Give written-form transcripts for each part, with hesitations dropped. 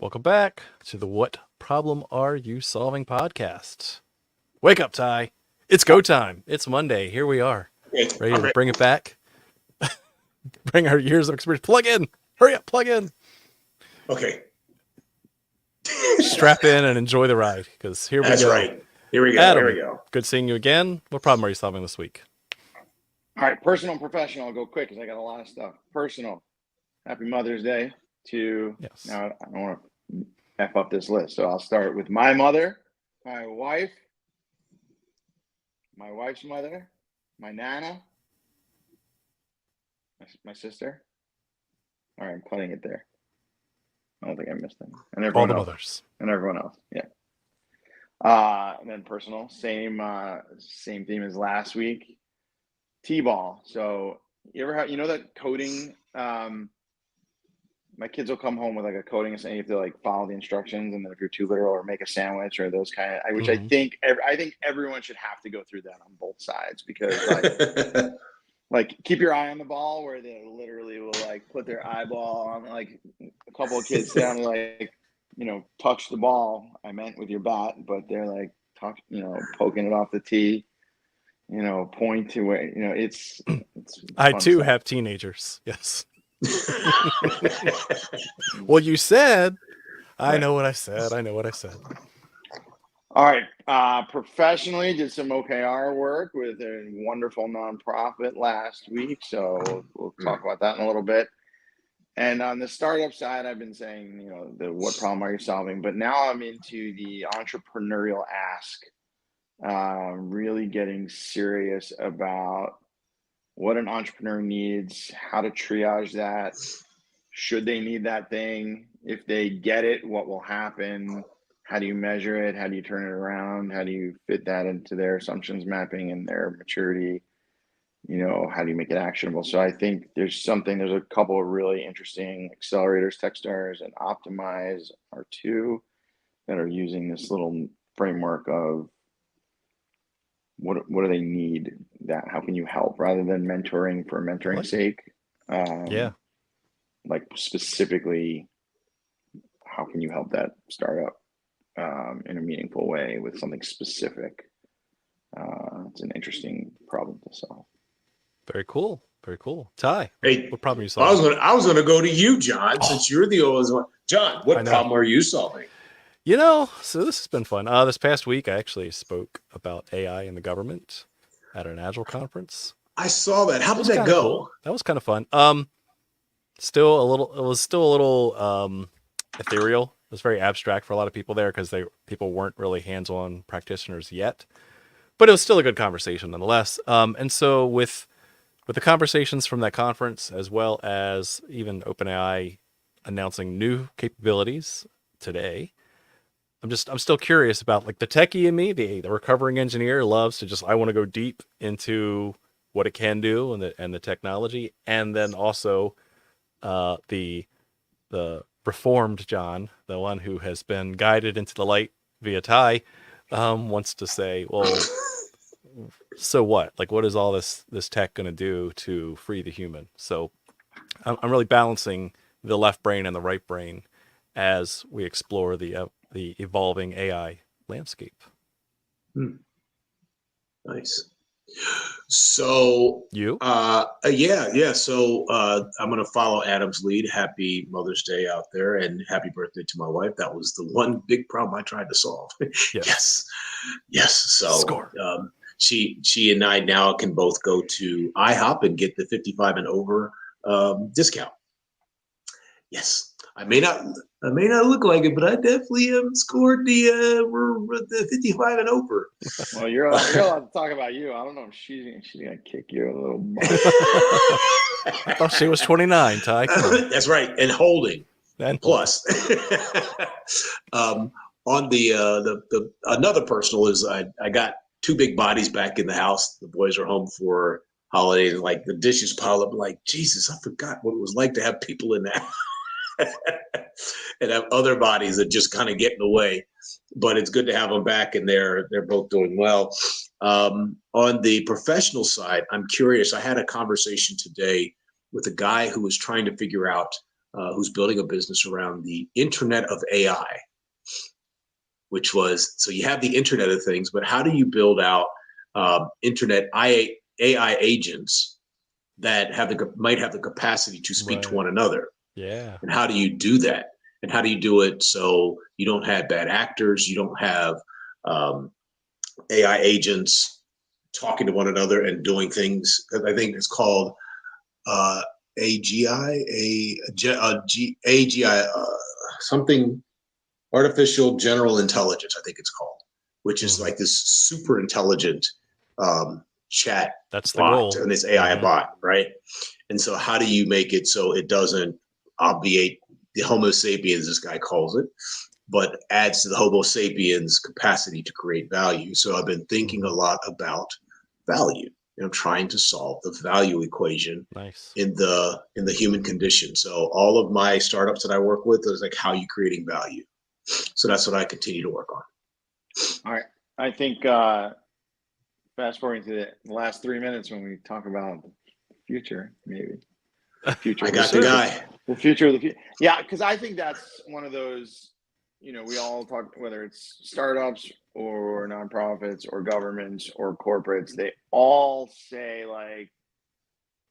Welcome back to the What Problem Are You Solving podcast. Wake up, Ty. It's go time. It's Monday. Here we are. Ready to bring it back? Bring our years of experience. Plug in. Hurry up, plug in. Okay. Strap in and enjoy the ride because here we go. That's right. Here we go. Adam, here we go. Good seeing you again. What problem are you solving this week? All right, personal and professional. I'll go quick because I got a lot of stuff. Personal. Happy Mother's Day to. Yes. Now I don't want to F up this list, so I'll start with my mother, my wife, my wife's mother, my nana, my sister. All right, I'm cutting it there. I don't think I missed them. And everyone All the else. mothers. And everyone else. Yeah. And then personal, same theme as last week. T-ball. So you ever have, that coding, my kids will come home with like a coding and you have to like follow the instructions, and then if you're too literal or make a sandwich or those kind of, which I think everyone should have to go through that on both sides, because like keep your eye on the ball, where they literally will like put their eyeball on, like a couple of kids down and like, touch the ball. I meant with your bat, but they're like poking it off the tee, point to where, it's I too have teenagers. Yes. Well, you said, I know what I said. All right. Professionally, did some OKR work with a wonderful nonprofit last week. So we'll talk about that in a little bit. And on the startup side, I've been saying, what problem are you solving? But now I'm into the entrepreneurial ask, really getting serious about what an entrepreneur needs, how to triage that. Should they need that thing? If they get it, what will happen? How do you measure it? How do you turn it around? How do you fit that into their assumptions mapping and their maturity? How do you make it actionable? So I think there's a couple of really interesting accelerators, Techstars and Optimize are two that are using this little framework of what do they need, that how can you help, rather than mentoring for mentoring's sake. Like specifically, how can you help that startup in a meaningful way with something specific? It's an interesting problem to solve. Very cool. Ty, hey, what problem are you solving? I was gonna go to you, John, since you're the oldest one. John, what problem are you solving? So this has been fun. This past week, I actually spoke about AI in the government at an Agile conference. I saw that. How did that go? Cool. That was kind of fun. It was still a little ethereal. It was very abstract for a lot of people there because people weren't really hands-on practitioners yet. But it was still a good conversation nonetheless. And so with the conversations from that conference, as well as even OpenAI announcing new capabilities today, I'm still curious about, like, the techie in me, the recovering engineer loves to I want to go deep into what it can do and the technology, and then also the reformed John, the one who has been guided into the light via Ty, wants to say, well, so what? Like, what is all this tech going to do to free the human? So I'm really balancing the left brain and the right brain as we explore the evolving AI landscape. Nice. So you? Yeah. So I'm going to follow Adam's lead. Happy Mother's Day out there, and happy birthday to my wife. That was the one big problem I tried to solve. Yes. So Score. She and I now can both go to IHOP and get the 55 and over discount. Yes. I may not look like it, but I definitely scored the 55 and over. Well, you're allowed to talk about you. I don't know if she's gonna kick you a little butt. I thought she was 29, Ty. That's right, and holding. And plus. On the another personal is I got two big bodies back in the house. The boys are home for holidays. Like the dishes pile up. Like, Jesus, I forgot what it was like to have people in there. And have other bodies that just kind of get in the way, but it's good to have them back, and they're both doing well. On the professional side, I'm curious. I had a conversation today with a guy who was trying to figure out who's building a business around the Internet of AI, which was, so you have the Internet of Things, but how do you build out Internet AI agents that might have the capacity to speak to one another? Yeah. And how do you do that? And how do you do it so you don't have bad actors, you don't have AI agents talking to one another and doing things? I think it's called AGI, something, artificial general intelligence, I think it's called, which is like this super intelligent chat That's the bot goal. and this AI bot, right? And so how do you make it so it doesn't obviate the Homo sapiens, this guy calls it, but adds to the Homo sapiens capacity to create value? So I've been thinking a lot about value. I'm trying to solve the value equation in the human condition. So all of my startups that I work with is like, how are you creating value? So that's what I continue to work on. All right. I think fast forwarding to the last 3 minutes when we talk about the future, maybe. Future. I got the guy. The future of the future. Yeah, because I think that's one of those, we all talk, whether it's startups or nonprofits or governments or corporates, they all say like,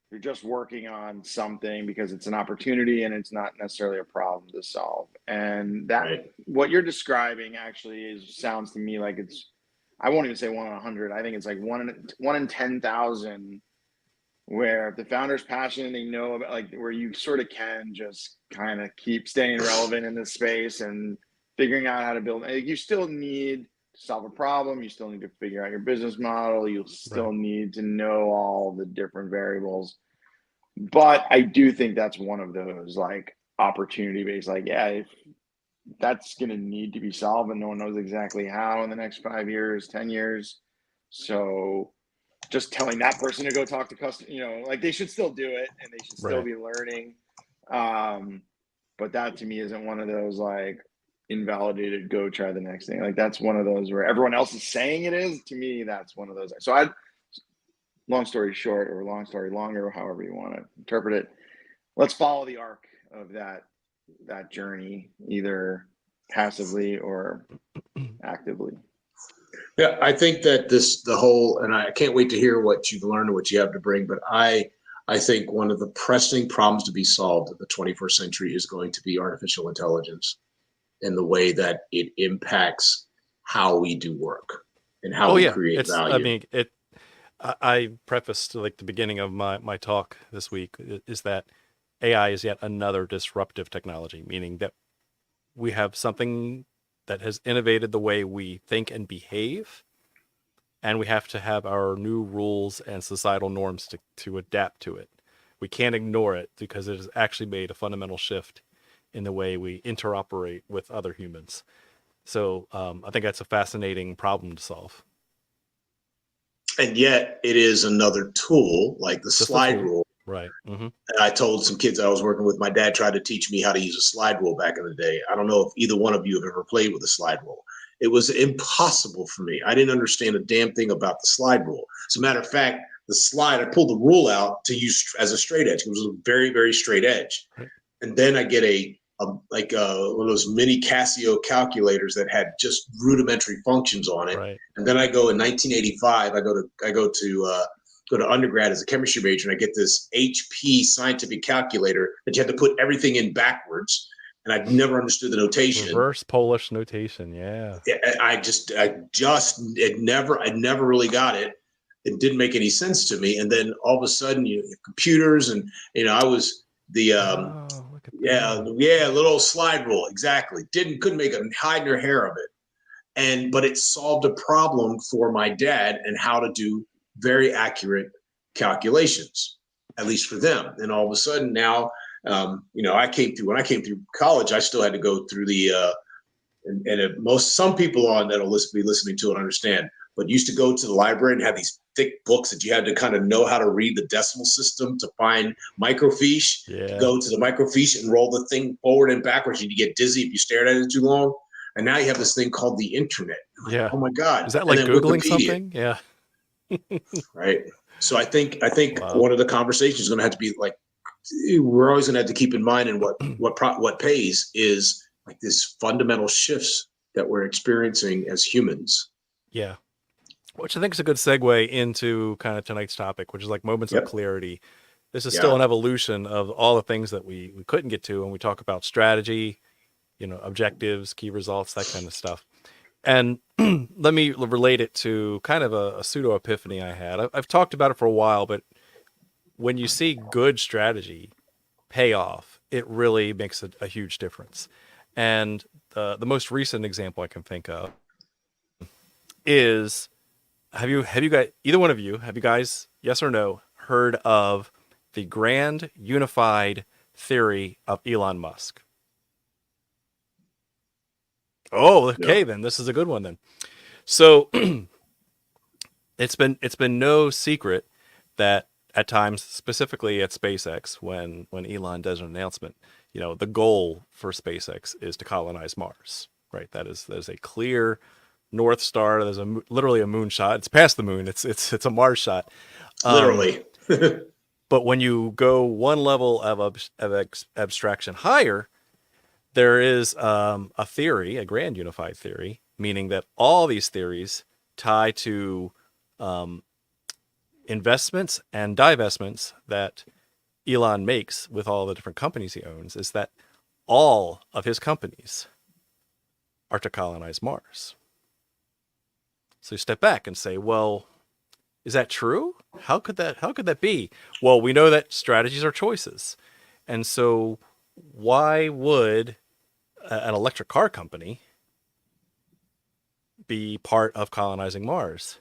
you're just working on something because it's an opportunity and it's not necessarily a problem to solve. And that what you're describing actually sounds to me like it's, I won't even say 1 in 100. I think it's like one in 10,000, where if the founder's passionate, they know about, like, where you sort of can just kind of keep staying relevant in this space and figuring out how to build. You still need to solve a problem. You still need to figure out your business model. You still need to know all the different variables. But I do think that's one of those like opportunity based, like, yeah, if that's going to need to be solved and no one knows exactly how in the next 5 years, 10 years. So just telling that person to go talk to customers, like they should still do it and they should still be learning. But that to me isn't one of those like invalidated, go try the next thing. Like that's one of those where everyone else is saying it is. To me, that's one of those. So long story short, or long story longer, however you want to interpret it, let's follow the arc of that journey, either passively or actively. Yeah, I think that and I can't wait to hear what you've learned and what you have to bring, but I think one of the pressing problems to be solved in the 21st century is going to be artificial intelligence and the way that it impacts how we do work and how we create value. I mean, I prefaced like the beginning of my talk this week is that AI is yet another disruptive technology, meaning that we have something that has innovated the way we think and behave, and we have to have our new rules and societal norms to adapt to it. We can't ignore it because it has actually made a fundamental shift in the way we interoperate with other humans. So I think that's a fascinating problem to solve. And yet it is another tool, like the slide rule. Right. Mm-hmm. And I told some kids I was working with, my dad tried to teach me how to use a slide rule back in the day. I don't know if either one of you have ever played with a slide rule. It was impossible for me. I didn't understand a damn thing about the slide rule. As a matter of fact, I pulled the rule out to use as a straight edge. It was a very, very straight edge. Right. And then I get one of those mini Casio calculators that had just rudimentary functions on it. Right. And then I go in 1985, I go to undergrad as a chemistry major, and I get this HP scientific calculator that you had to put everything in backwards. And I'd never understood the notation. Reverse Polish notation, yeah. I never really got it. It didn't make any sense to me. And then all of a sudden, you have computers, and I was the little slide rule, exactly. Couldn't make a hide nor hair of it. But it solved a problem for my dad and how to do very accurate calculations, at least for them. And all of a sudden now, when I came through college, I still had to go through some people that'll be listening to it understand, but used to go to the library and have these thick books that you had to kind of know how to read the decimal system to find microfiche. To go to the microfiche and roll the thing forward and backwards. You get dizzy if you stared at it too long. And now you have this thing called the internet. Yeah. Oh my God. Is that like Googling something? Yeah. Right. So I think Wow. one of the conversations is going to have to be like we're always going to have to keep in mind, and what pays is like this fundamental shifts that we're experiencing as humans. Yeah. Which I think is a good segue into kind of tonight's topic, which is like moments of Yep. clarity. This is still Yeah. an evolution of all the things that we couldn't get to when we talk about strategy, objectives, key results, that kind of stuff. And let me relate it to kind of a pseudo epiphany I had. I've talked about it for a while, but when you see good strategy pay off, it really makes a huge difference. And the most recent example I can think of is have you guys, either one of you, have you guys, yes or no, heard of the grand unified theory of Elon Musk? Oh, okay, No. then this is a good one then. So it's been no secret that at times, specifically at SpaceX, when Elon does an announcement, the goal for SpaceX is to colonize Mars. Right? There's a clear North Star. There's literally a moon shot. It's past the moon. It's a Mars shot. Literally. But when you go one level of abstraction higher, there is a theory, a grand unified theory, meaning that all these theories tie to investments and divestments that Elon makes with all the different companies he owns, is that all of his companies are to colonize Mars. So you step back and say, well, is that true? How could that be? Well, we know that strategies are choices. And so why would an electric car company be part of colonizing Mars?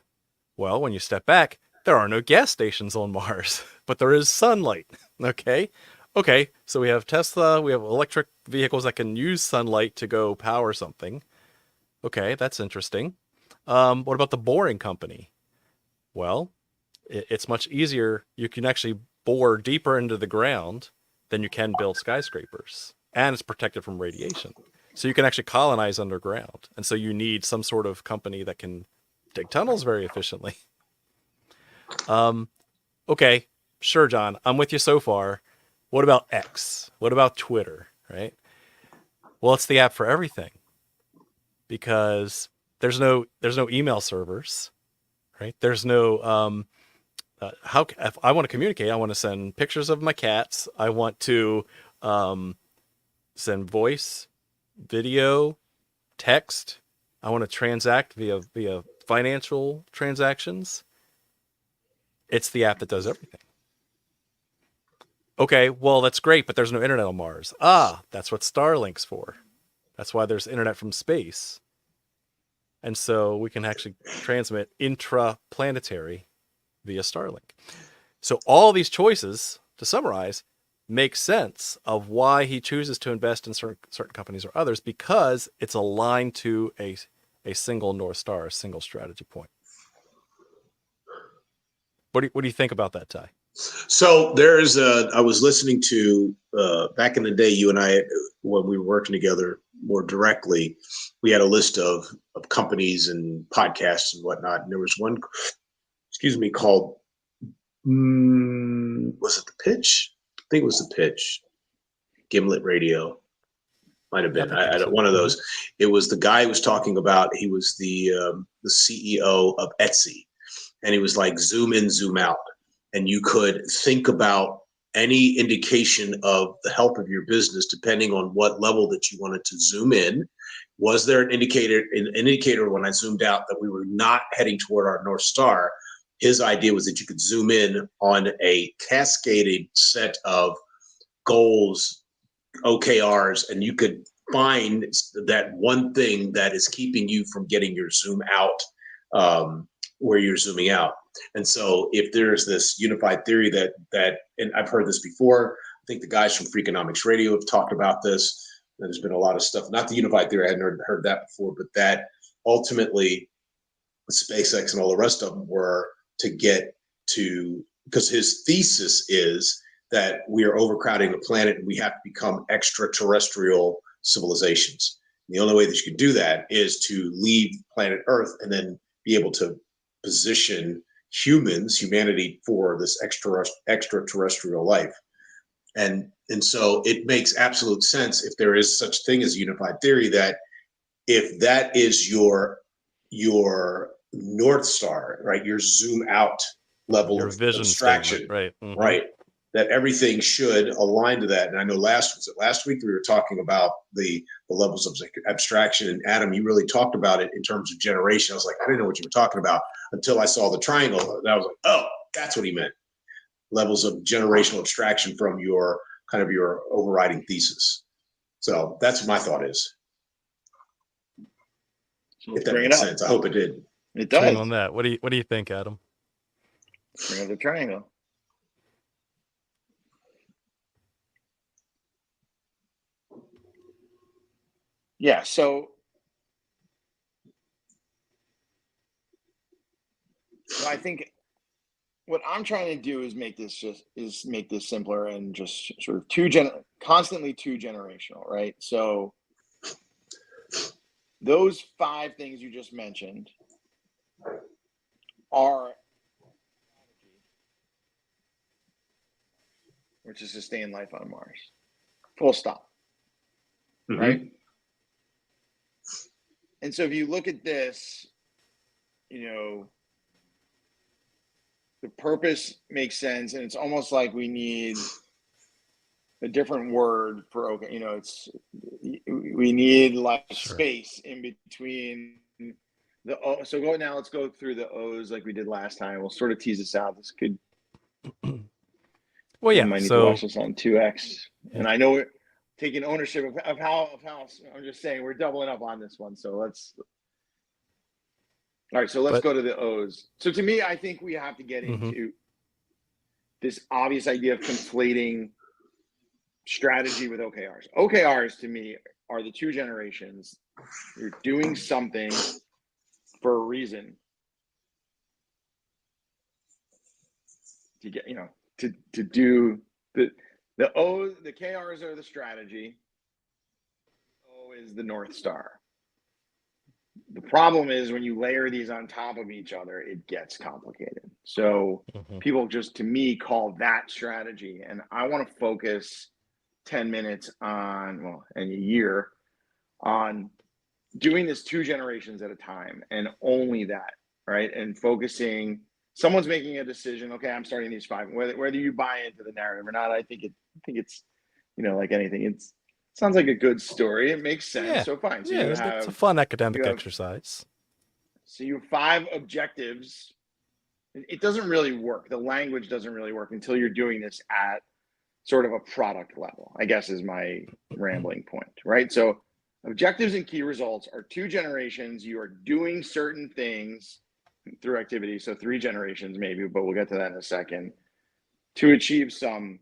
Well, when you step back, there are no gas stations on Mars, but there is sunlight. Okay. Okay. So we have Tesla, we have electric vehicles that can use sunlight to go power something. Okay. That's interesting. What about the boring company? Well, it's much easier. You can actually bore deeper into the ground than you can build skyscrapers, and it's protected from radiation. So you can actually colonize underground. And so you need some sort of company that can dig tunnels very efficiently. Okay, sure, John, I'm with you so far. What about X? What about Twitter? Right? Well, it's the app for everything because there's no email servers, right? There's no how if I want to communicate, I want to send pictures of my cats. I want to send voice, video, text. I want to transact via financial transactions. It's the app that does everything. Okay, well that's great, but there's no internet on Mars. Ah, that's what Starlink's for. That's why there's internet from space. And so we can actually transmit intraplanetary via Starlink. So all these choices, to summarize, make sense of why he chooses to invest in certain companies or others, because it's aligned to a single North Star, a single strategy point. What do you think about that, Ty? So I was listening to back in the day, you and I, when we were working together more directly, we had a list of companies and podcasts and whatnot. And there was one, excuse me, called, was it The Pitch? I think it was The Pitch. Gimlet Radio. Might have Yeah, I been. think I so. one of those. It was the guy who was talking about, he was the CEO of Etsy. And he was like, zoom in, zoom out. And you could think about any indication of the health of your business depending on what level that you wanted to zoom in. Was there an indicator when I zoomed out that we were not heading toward our North Star? His idea was that you could zoom in on a cascaded set of goals, OKRs, and you could find that one thing that is keeping you from getting your zoom out, where you're zooming out. And so if there's this unified theory that and I've heard this before, I think the guys from Freakonomics Radio have talked about this. There's been a lot of stuff, not the unified theory, I hadn't heard that before, but that ultimately SpaceX and all the rest of them were to get to, because his thesis is that we are overcrowding the planet and we have to become extraterrestrial civilizations. And the only way that you can do that is to leave planet Earth and then be able to position humanity for this extraterrestrial life. And so it makes absolute sense, if there is such thing as unified theory, that if that is your North Star, right, your zoom out level Your of vision statement, abstraction, right? Mm-hmm. right, that everything should align to that. And I know last week we were talking about the levels of abstraction, and Adam, you really talked about it in terms of generation. I was like, I didn't know what you were talking about until I saw the triangle, and I was like, oh, that's what he meant. Levels of generational abstraction from your kind of your overriding thesis. So that's what my thought is. So If that makes sense. I hope it did. It does. Swing on that. What do you think, Adam? Bring up the triangle. Yeah, so I think what I'm trying to do is make this simpler and just sort of constantly two generational, right? So those 5 things you just mentioned are, which is to stay in life on Mars. Full stop. Mm-hmm. Right? And so if you look at this, the purpose makes sense, and it's almost like we need a different word for okay. We need like space in between the O. So let's go through the O's like we did last time. We'll sort of tease this out. This could. Well, yeah. You might need to watch this on 2x, and I know we're taking ownership of how. I'm just saying we're doubling up on this one. So let's. All right, so let's go to the O's. So to me, I think we have to get into this obvious idea of conflating strategy with OKRs. OKRs to me are the 2 generations. You're doing something for a reason to get, to do the O. The KRs are the strategy. O is the North Star. The problem is when you layer these on top of each other, it gets complicated. So people just, to me, call that strategy. And I want to focus 10 minutes and a year on doing this 2 generations at a time, and only that, right? And focusing, someone's making a decision. Okay, I'm starting these 5. Whether you buy into the narrative or not, I think it's, like anything, it sounds like a good story. It makes sense. Yeah. So fine. So it's a fun academic exercise. So you have 5 objectives. It doesn't really work. The language doesn't really work until you're doing this at sort of a product level, I guess, is my rambling point, right? So objectives and key results are 2 generations. You are doing certain things through activity. So 3 generations maybe, but we'll get to that in a second, to achieve some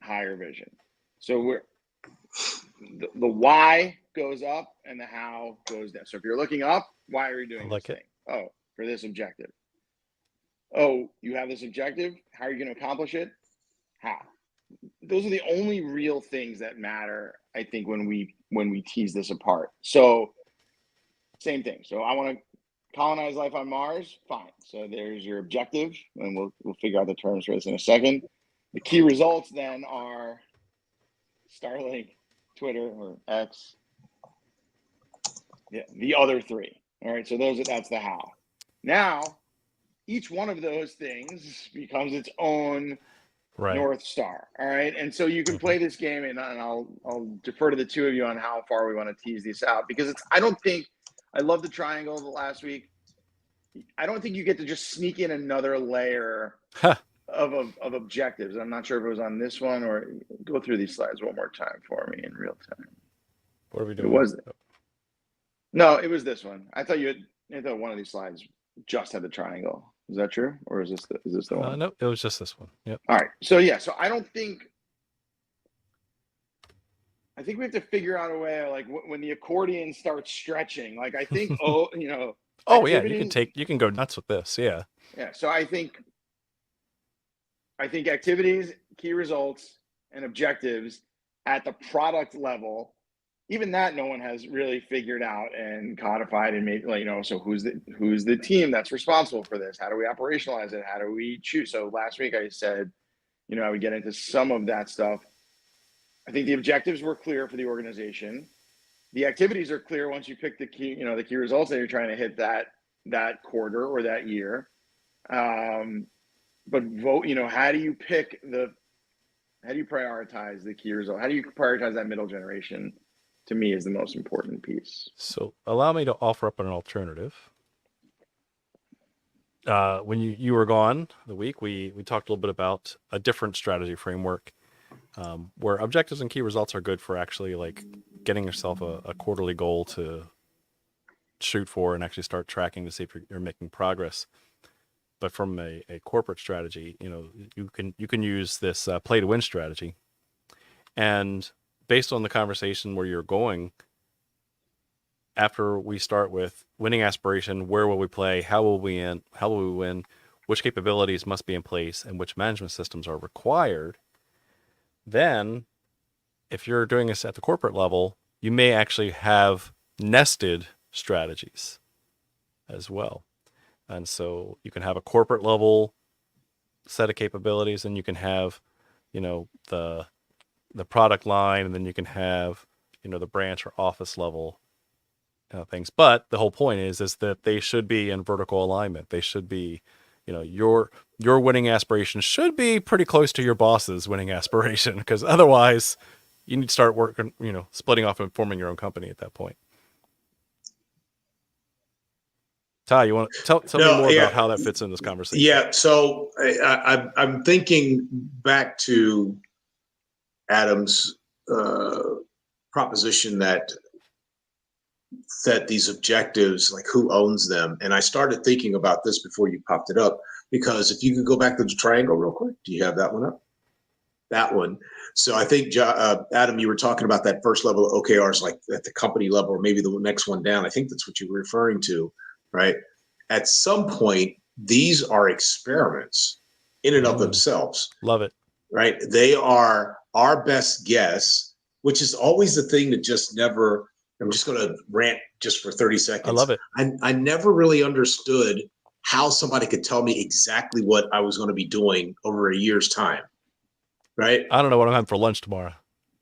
higher vision. So the why goes up and the how goes down. So if you're looking up, why are you doing this thing? Oh, for this objective. Oh, you have this objective. How are you going to accomplish it? How? Those are the only real things that matter, I think, when we tease this apart. So same thing. So I want to colonize life on Mars. Fine. So there's your objective, and we'll figure out the terms for this in a second. The key results then are Starlink, Twitter, or X. Yeah, the other 3. All right. So that's the how. Now, each one of those things becomes its own North Star. All right. And so you can play this game, and I'll defer to the 2 of you on how far we want to tease this out, because I love the triangle the last week. I don't think you get to just sneak in another layer of objectives. I'm not sure if it was on this one, or go through these slides one more time for me in real time. What are we doing? It was no, it was this one. I thought one of these slides just had the triangle. Is that true, or is this the one? No, it was just this one. Yep. All right. So yeah. So I think we have to figure out a way, like when the accordion starts stretching. Like I think, oh yeah, you can go nuts with this. Yeah. Yeah. So I think activities, key results, and objectives at the product level, even that no one has really figured out and codified and made, so who's the team that's responsible for this? How do we operationalize it? How do we choose? So last week I said, I would get into some of that stuff. I think the objectives were clear for the organization. The activities are clear once you pick the key, the key results that you're trying to hit that quarter or that year. But vote, how do you prioritize the key result? How do you prioritize that middle generation? To me, is the most important piece. So allow me to offer up an alternative. When you were gone the week, we talked a little bit about a different strategy framework, where objectives and key results are good for actually like getting yourself a quarterly goal to shoot for and actually start tracking to see if you're making progress. But from a corporate strategy, you can use this play to win strategy, and based on the conversation where you're going, after we start with winning aspiration, where will we play? How will we win? Which capabilities must be in place and which management systems are required? Then, if you're doing this at the corporate level, you may actually have nested strategies as well. And so you can have a corporate level set of capabilities, and you can have, the product line, and then you can have, the branch or office level things. But the whole point is that they should be in vertical alignment. They should be, your winning aspiration should be pretty close to your boss's winning aspiration, because otherwise you need to start working, splitting off and forming your own company at that point. Ty, you want to tell me more about how that fits in this conversation? Yeah. So I'm thinking back to Adam's proposition that these objectives, like who owns them. And I started thinking about this before you popped it up, because if you could go back to the triangle real quick, do you have that one up? That one. So I think, Adam, you were talking about that first level of OKRs, like at the company level, or maybe the next one down. I think that's what you were referring to, right? At some point, these are experiments in and of themselves. Love it. Right? They are our best guess, which is always the thing that just never, I'm just going to rant just for 30 seconds. I love it. I never really understood how somebody could tell me exactly what I was going to be doing over a year's time. Right? I don't know what I'm having for lunch tomorrow.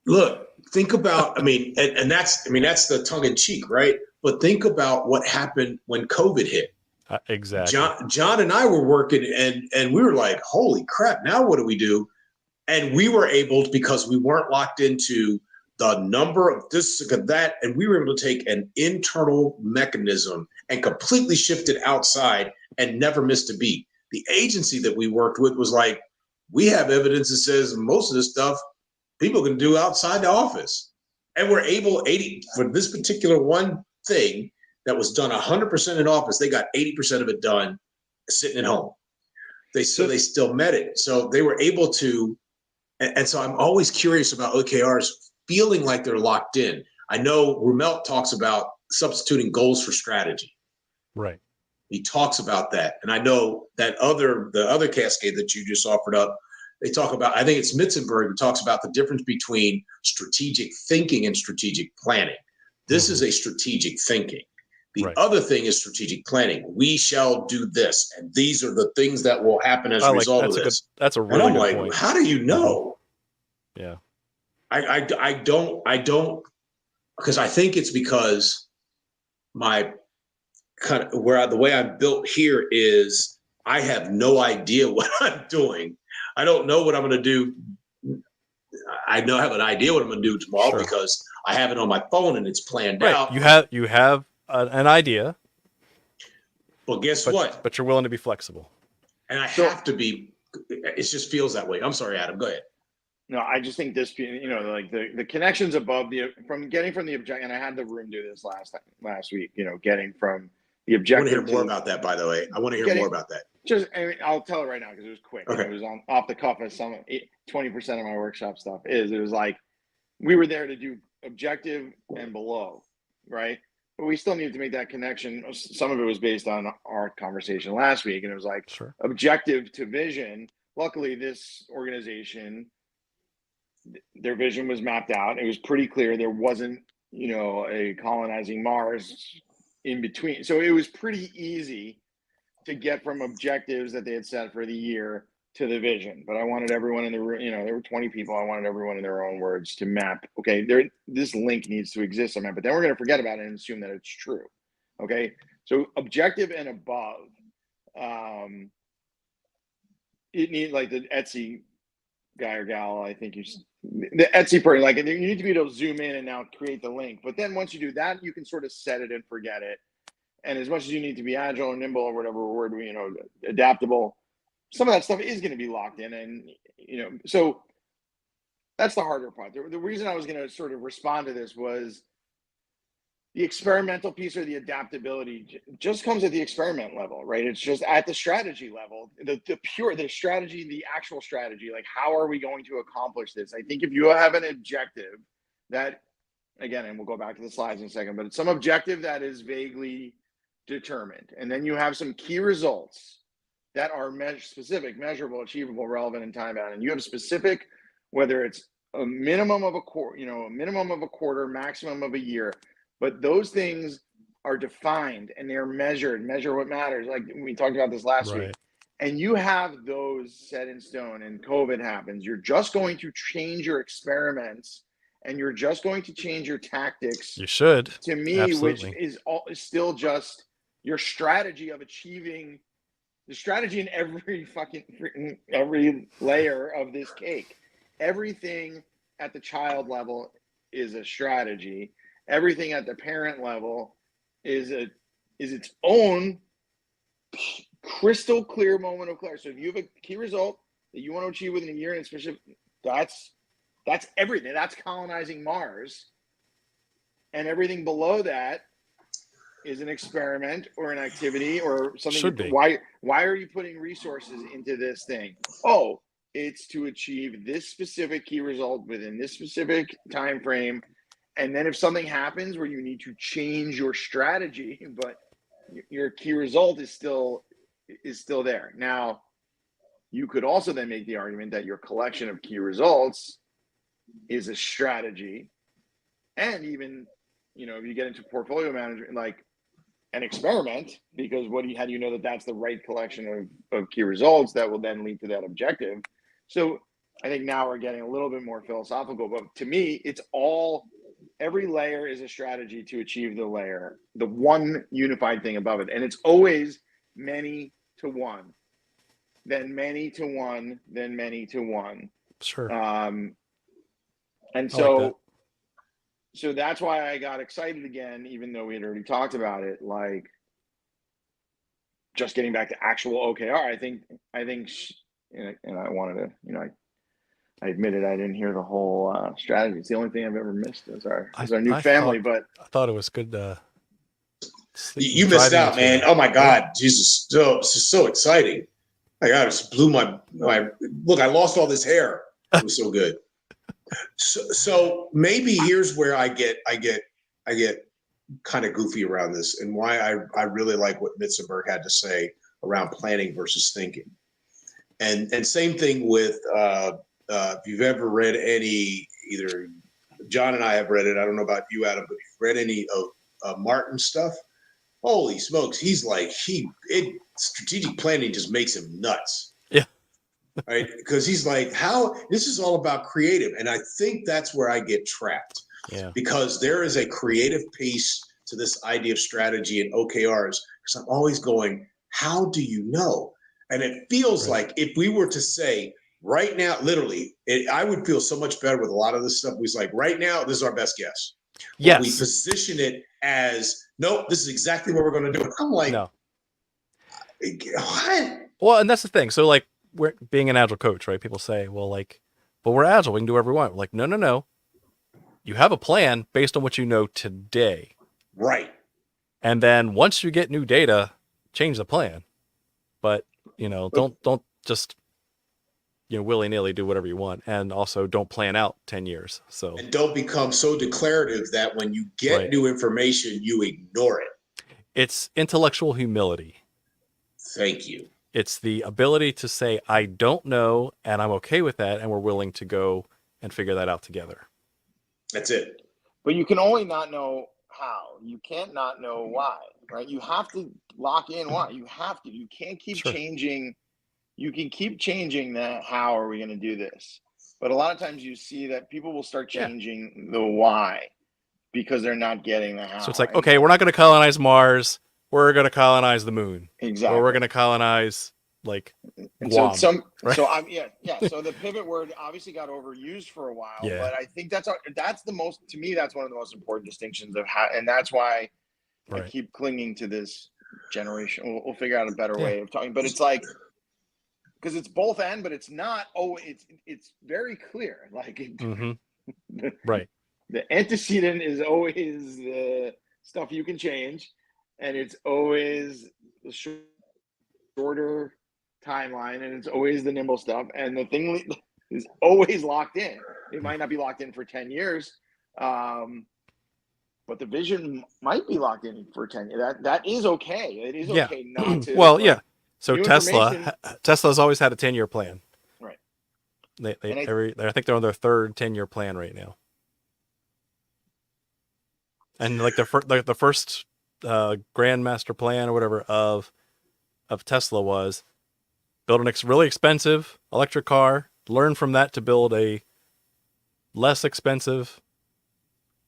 Look, think about, and that's the tongue in cheek, right? But think about what happened when COVID hit. Exactly. John and I were working, and we were like, holy crap, now what do we do? And we were able to, because we weren't locked into the number of this and that, and we were able to take an internal mechanism and completely shift it outside and never missed a beat. The agency that we worked with was like, we have evidence that says most of this stuff people can do outside the office. And we're able, for this particular one thing that was done 100% in office, they got 80% of it done sitting at home. They still met it. So they were able to, and so I'm always curious about OKRs feeling like they're locked in. I know Rumelt talks about substituting goals for strategy. Right. He talks about that. And I know that the other cascade that you just offered up, they talk about, I think it's Mitzenberg who talks about the difference between strategic thinking and strategic planning. This is a strategic thinking. The other thing is strategic planning. We shall do this, and these are the things that will happen as a result of this. That's a really good point. How do you know? Yeah. I don't, because I think it's because my kind of the way I'm built here is I have no idea what I'm doing. I don't know what I'm going to do. I have an idea what I'm going to do tomorrow because I have it on my phone and it's planned out. You have an idea. Well, guess what? But you're willing to be flexible. And I have to be. It just feels that way. I'm sorry, Adam. Go ahead. No, I just think this, like the connections above getting from the objective, and I had the room do this last week, getting from the objective. I want to hear more about that, by the way. I want to hear more about that. I'll tell it right now because it was quick. Okay. It was off the cuff as 20% of my workshop stuff is. It was like we were there to do objective and below, right? But we still needed to make that connection. Some of it was based on our conversation last week, and it was like objective to vision. Luckily, this organization, their vision was mapped out. It was pretty clear. There wasn't, a colonizing Mars in between. So it was pretty easy to get from objectives that they had set for the year to the vision, but I wanted everyone in the room, there were 20 people. I wanted everyone in their own words to map, okay, this link needs to exist somewhere, but then we're going to forget about it and assume that it's true. Okay. So objective and above, it needs, like the Etsy guy or gal, I think the Etsy person, like you need to be able to zoom in and now create the link. But then once you do that, you can sort of set it and forget it. And as much as you need to be agile or nimble or whatever word, adaptable, some of that stuff is going to be locked in. And, so that's the harder part. The reason I was going to sort of respond to this was the experimental piece, or the adaptability, just comes at the experiment level, right? It's just at the strategy level, the strategy, the actual strategy, like how are we going to accomplish this? I think if you have an objective that, again, and we'll go back to the slides in a second, but it's some objective that is vaguely determined, and then you have some key results that are specific, measurable, achievable, relevant, and time bound, and you have specific, whether it's a minimum of a quarter, maximum of a year. But those things are defined and they're measured. Measure what matters. Like we talked about this last week. And you have those set in stone, and COVID happens. You're just going to change your experiments, and you're just going to change your tactics. You should. To me, absolutely. Which is still just your strategy of achieving the strategy in every layer of this cake. Everything at the child level is a strategy. Everything at the parent level is its own crystal clear moment of clarity. So if you have a key result that you want to achieve within a year, and especially that's everything. That's colonizing Mars, and everything below that is an experiment or an activity or something. Should be. Why are you putting resources into this thing? Oh, it's to achieve this specific key result within this specific time frame. And then if something happens where you need to change your strategy, but your key result is still there. Now, you could also then make the argument that your collection of key results is a strategy, and even, if you get into portfolio management, like an experiment, because how do you know that that's the right collection of key results that will then lead to that objective? So I think now we're getting a little bit more philosophical, but to me, it's every layer is a strategy to achieve the one unified thing above it. And it's always many to one, then many to one, then many to one. Sure. And so that's why I got excited again, even though we had already talked about it, like just getting back to actual OKR. I think, and I wanted to, I admitted I didn't hear the whole strategy. It's the only thing I've ever missed is our new family. But I thought it was good. You missed out, man. Oh my God, Jesus! It's just so exciting. My God, it just blew my look. I lost all this hair. It was so good. So maybe here's where I get kind of goofy around this, and why I really like what Mitzenberg had to say around planning versus thinking, and same thing with. If you've ever read either John and I have read it. I don't know about you, Adam, but if you've read any of Martin's stuff, holy smokes, he's like strategic planning just makes him nuts. Yeah. Right, because he's like, this is all about creative, and I think that's where I get trapped. Yeah. Because there is a creative piece to this idea of strategy and OKRs. Because I'm always going, how do you know? And it feels like if we were to say. Right now, literally, I would feel so much better with a lot of this stuff. It's like, right now, this is our best guess. Yes. We position it as, nope, this is exactly what we're going to do. I'm like, no. What? Well, and that's the thing. So, like, we're being an agile coach, right? People say, well, like, but we're agile. We can do whatever we want. We're like, no. You have a plan based on what you know today. Right. And then once you get new data, change the plan. But, don't just... willy-nilly do whatever you want, and also don't plan out 10 years. So, and don't become so declarative that when you get new information, you ignore it. It's intellectual humility. Thank you. It's the ability to say, I don't know, and I'm okay with that, and we're willing to go and figure that out together. That's it. But you can only not know how. You can't not know why, right? You have to lock in why. You have to. You can't keep changing you can keep changing the how are we going to do this, but a lot of times you see that people will start changing the why because they're not getting the how. So it's like, okay, we're not going to colonize Mars. We're going to colonize the moon. Exactly. Or we're going to colonize like and Guam. right? So so the pivot word obviously got overused for a while, but I think that's the most, to me, that's one of the most important distinctions of how, and that's why I keep clinging to this generation. We'll figure out a better way of talking, but it's like, because it's both and, but it's not. Oh, it's very clear. Like, right. The antecedent is always the stuff you can change, and it's always the shorter timeline, and it's always the nimble stuff, and the thing is always locked in. It might not be locked in for 10 years, but the vision might be locked in for 10 years. That is okay. It is okay not to. Well, so Tesla's always had a 10-year plan. Right. I think they're on their third 10-year plan right now. And like the first grandmaster plan or whatever of Tesla was build a really expensive electric car, learn from that to build a less expensive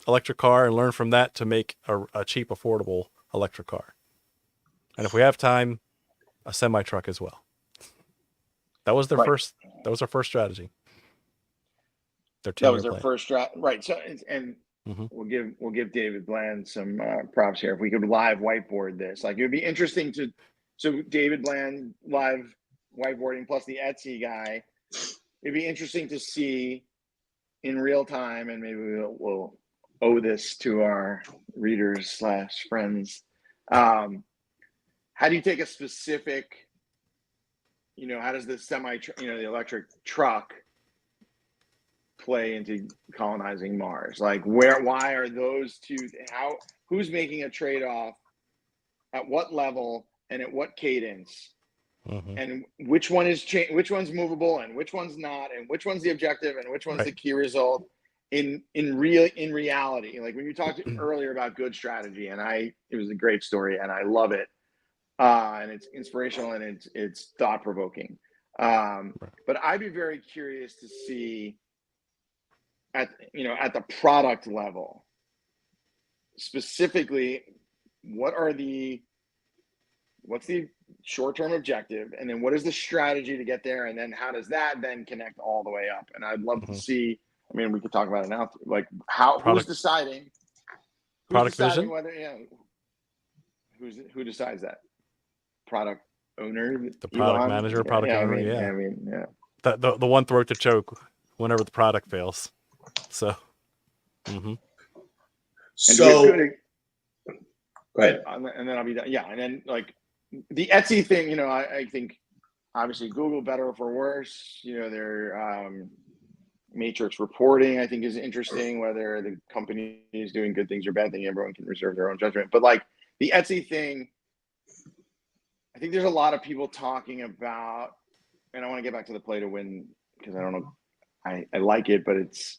electric car, and learn from that to make a cheap, affordable electric car. And if we have time, a semi truck as well. That was their first. That was their first strategy. That was their first strategy, right? So, and we'll give David Bland some props here. If we could live whiteboard this, like, it would be interesting to. So David Bland live whiteboarding plus the Etsy guy. It'd be interesting to see in real time, and maybe we'll owe this to our readers / friends. How do you take a specific, how does the the electric truck play into colonizing Mars? Like, why are those two, who's making a trade-off at what level and at what cadence? And which one is which one's movable and which one's not, and which one's the objective and which one's the key result in reality? Like, when you talked earlier about good strategy, and it was a great story and I love it, and it's inspirational and it's thought-provoking, but I'd be very curious to see at the product level specifically, what's the short-term objective, and then what is the strategy to get there, and then how does that then connect all the way up? And I'd love to see, I mean, we could talk about it now, like who's deciding vision? whether who decides that? Product owner, the product Elon? manager, product owner. I mean, the one throat to choke whenever the product fails. So so go ahead. And then I'll be done. Yeah, and then like the Etsy thing, I think obviously Google, better or for worse, their matrix reporting, I think, is interesting. Whether the company is doing good things or bad things, everyone can reserve their own judgment. But like the Etsy thing, I think there's a lot of people talking about, and I want to get back to the play to win, because I don't know, I like it, but it's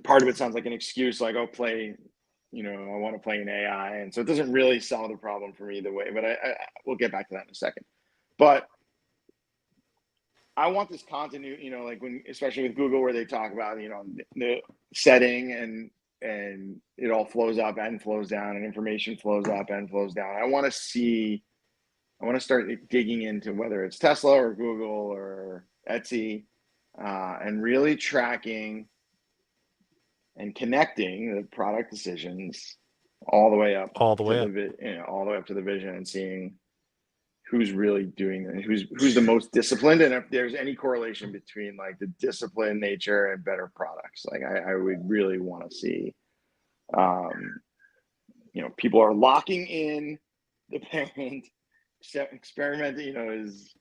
part of it sounds like an excuse, like, oh, play, I want to play in AI, and so it doesn't really solve the problem for me either way. But we'll get back to that in a second. But I want this continuity, like especially with Google, where they talk about, the setting and it all flows up and flows down, and information flows up and flows down. I want to start digging into whether it's Tesla or Google or Etsy, and really tracking and connecting the product decisions all the way up to the vision, and seeing who's really doing it, who's the most disciplined, and if there's any correlation between like the disciplined nature and better products. Like, I would really want to see, people are locking in the parent experiment, is,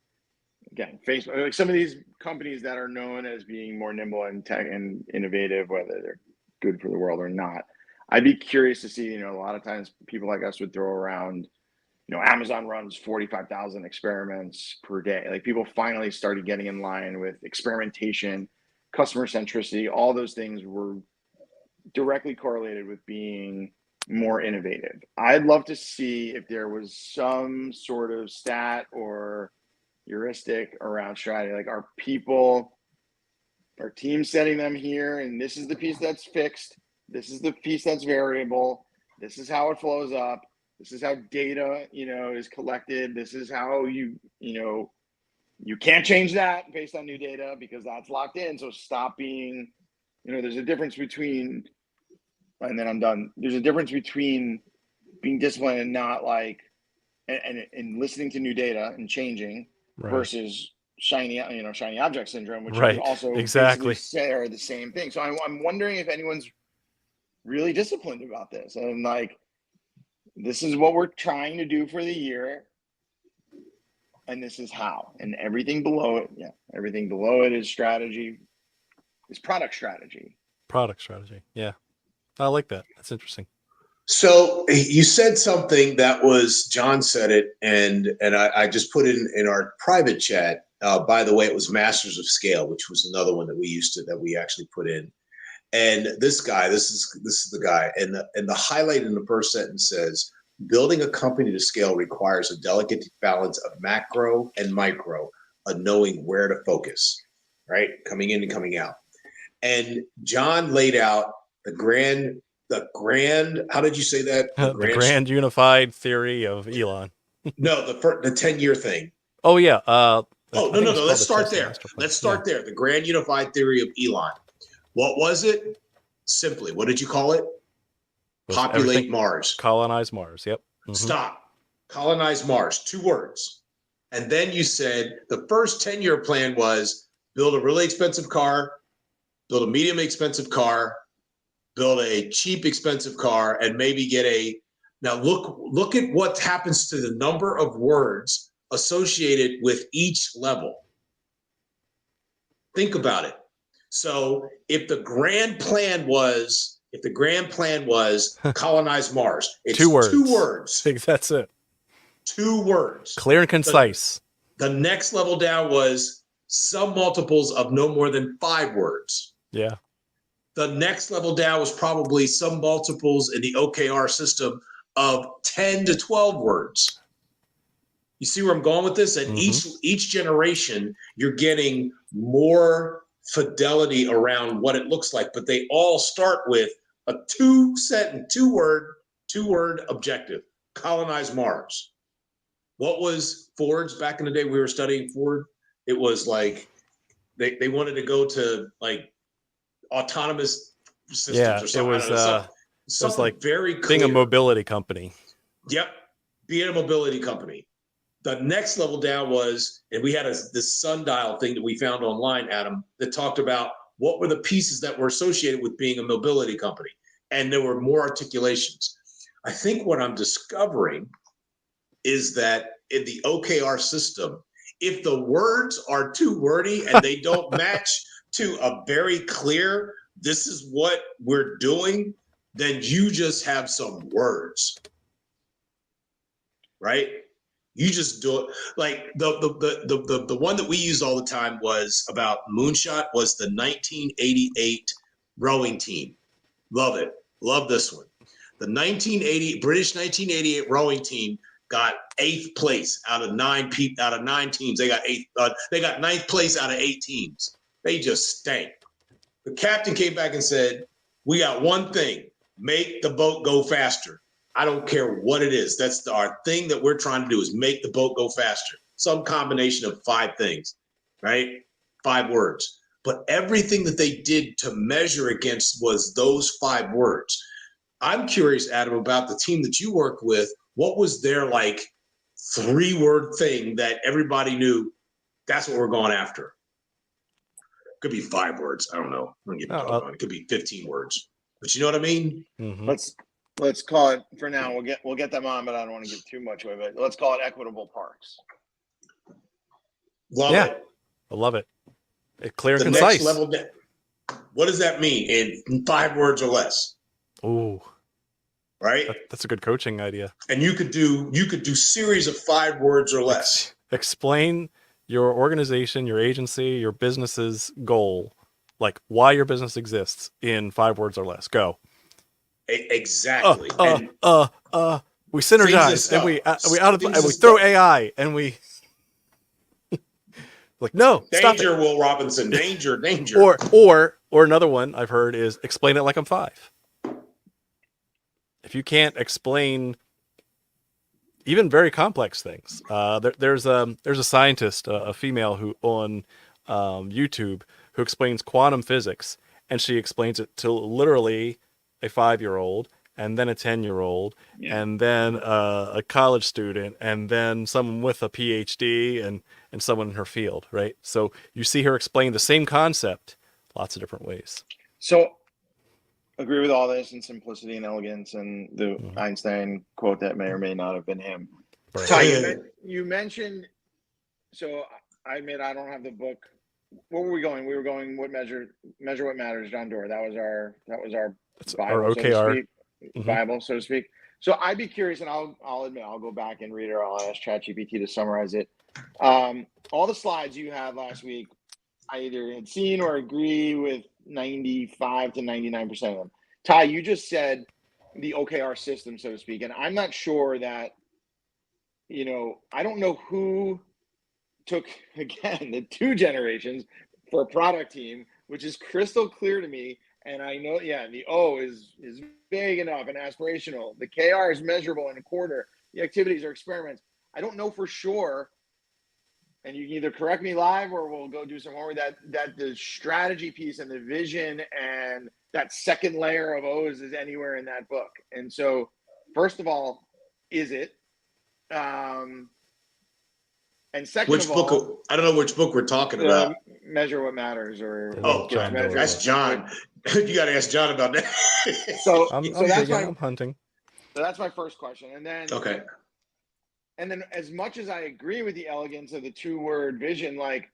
again, Facebook, like some of these companies that are known as being more nimble and tech and innovative, whether they're good for the world or not. I'd be curious to see, a lot of times people like us would throw around, Amazon runs 45,000 experiments per day. Like, people finally started getting in line with experimentation, customer centricity. All those things were directly correlated with being more innovative. I'd love to see if there was some sort of stat or, heuristic around strategy. Like, are people, our team setting them here, and this is the piece that's fixed. This is the piece that's variable. This is how it flows up. This is how data, is collected. This is how you can't change that based on new data because that's locked in. So stop being, there's a difference between, and then I'm done. There's a difference between being disciplined and not like, and listening to new data and changing versus shiny object syndrome, which you also basically say are the same thing. So I'm wondering if anyone's really disciplined about this, and like, this is what we're trying to do for the year, and this is how, and everything below it is strategy, is product strategy. Yeah, I like that. That's interesting. So you said something that was, John said it, and I just put it in our private chat. By the way, it was Masters of Scale, which was another one that we actually put in. And this guy, this is the guy, and the highlight in the first sentence says, building a company to scale requires a delicate balance of macro and micro, of knowing where to focus, right? Coming in and coming out. And John laid out the grand, how did you say that? The grand unified theory of Elon. No, the 10-year thing. Oh, yeah. No. Let's start there. The grand unified theory of Elon. What was it? Simply, what did you call it? Populate Mars. Colonize Mars. Yep. Mm-hmm. Stop. Colonize Mars. 2 words. And then you said the first 10-year plan was build a really expensive car, build a medium expensive car, build a cheap expensive car, and maybe get now look at what happens to the number of words associated with each level. Think about it. So if the grand plan was colonize Mars, it's 2 words. 2 words. I think that's it. 2 words. Clear and concise. The next level down was some multiples of no more than 5 words. Yeah. The next level down was probably some multiples in the OKR system of 10 to 12 words. You see where I'm going with this? And each generation, you're getting more fidelity around what it looks like, but they all start with a 2-word objective: colonize Mars. What was Ford's back in the day? We were studying Ford. It was like they wanted to go to like autonomous systems or something. It was like very clear. Being a mobility company. Yep, being a mobility company. The next level down was, and we had this sundial thing that we found online, Adam, that talked about what were the pieces that were associated with being a mobility company. And there were more articulations. I think what I'm discovering is that in the OKR system, if the words are too wordy and they don't match to a very clear, this is what we're doing, then you just have some words, right? You just do it. Like the one that we used all the time was about Moonshot, was the 1988 rowing team. Love it. Love this one. The British 1988 rowing team got 8th place out of 9 teams. They got 8th. They got 9th place out of 8 teams. They just stank. The captain came back and said, "We got one thing: make the boat go faster. I don't care what it is. That's our thing that we're trying to do, is make the boat go faster." Some combination of 5 things, right? 5 words. But everything that they did to measure against was those 5 words. I'm curious, Adam, about the team that you work with. What was their like 3-word thing that everybody knew? That's what we're going after. Could be 5 words. I don't know. It could be 15 words. But you know what I mean? Mm-hmm. Let's call it, for now. We'll get them on, but I don't want to give too much away. But let's call it equitable parks. Love it. I love it. Clear and concise. Next level. What does that mean in 5 words or less? Ooh, right. That's a good coaching idea. And you could do series of 5 words or less. Explain your organization, your agency, your business's goal, like why your business exists, in 5 words or less. Go. Exactly. We synergize and we throw AI and we. Like, no, stop it. Danger, Will Robinson. Danger, danger. Or another one I've heard is explain it like I'm 5. If you can't explain even very complex things, there's a scientist, a female who on YouTube who explains quantum physics, and she explains it to literally a 5-year-old, and then a 10-year-old, and then a college student, and then someone with a PhD, and someone in her field, right? So you see her explain the same concept lots of different ways. So agree with all this and simplicity and elegance and the Einstein quote that may or may not have been him. Right. Ty, you mentioned, so I admit I don't have the book. What were we going? We were going what measure what matters, John Doerr. That was our Bible, our OKR. so to speak. Mhm. Bible, so to speak. So I'd be curious, and I'll admit I'll go back and read it, or I'll ask ChatGPT to summarize it. All the slides you had last week, I either had seen or agree with 95 to 99% of them. Ty, you just said the OKR system, so to speak, and I'm not sure that, I don't know who took, again, the 2 generations for a product team, which is crystal clear to me. And I know, the O is vague enough and aspirational. The KR is measurable in a quarter. The activities are experiments. I don't know for sure, and you can either correct me live or we'll go do some more, that the strategy piece and the vision and that second layer of O's is anywhere in that book. And so, first of all, is it? And second Which of all, book? I don't know which book we're talking about. Measure What Matters, or John Doerr. That's John. You got to ask John about that. So I'm hunting. So that's my first question, and then Okay. And then, as much as I agree with the elegance of the 2-word vision, like,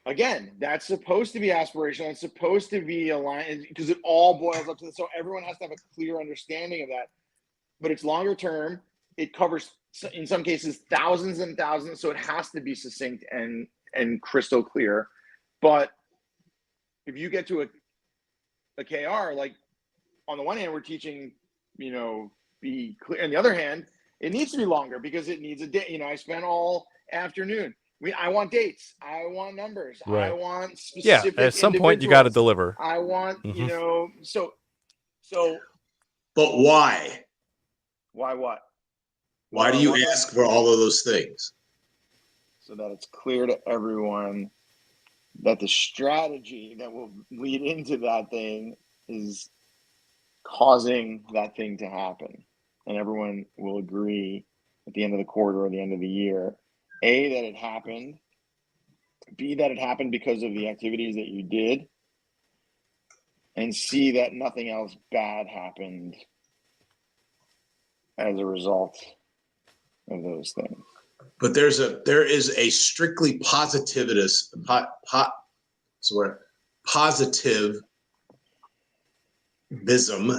again, that's supposed to be aspirational. It's supposed to be aligned because it all boils up to this. So everyone has to have a clear understanding of that. But it's longer term. It covers, in some cases, thousands and thousands. So it has to be succinct and crystal clear. But if you get to a KR, like, on the one hand, we're teaching, be clear. On the other hand, it needs to be longer because it needs a day. I spent all afternoon. I want dates. I want numbers. Right. I want specific. At some point you got to deliver. I want, so. But why? Why what? Why do you ask for all of those things? So that it's clear to everyone that the strategy that will lead into that thing is causing that thing to happen. And everyone will agree at the end of the quarter or the end of the year, A, that it happened, B, that it happened because of the activities that you did, and C, that nothing else bad happened as a result of those things. But there is a strictly positivism, I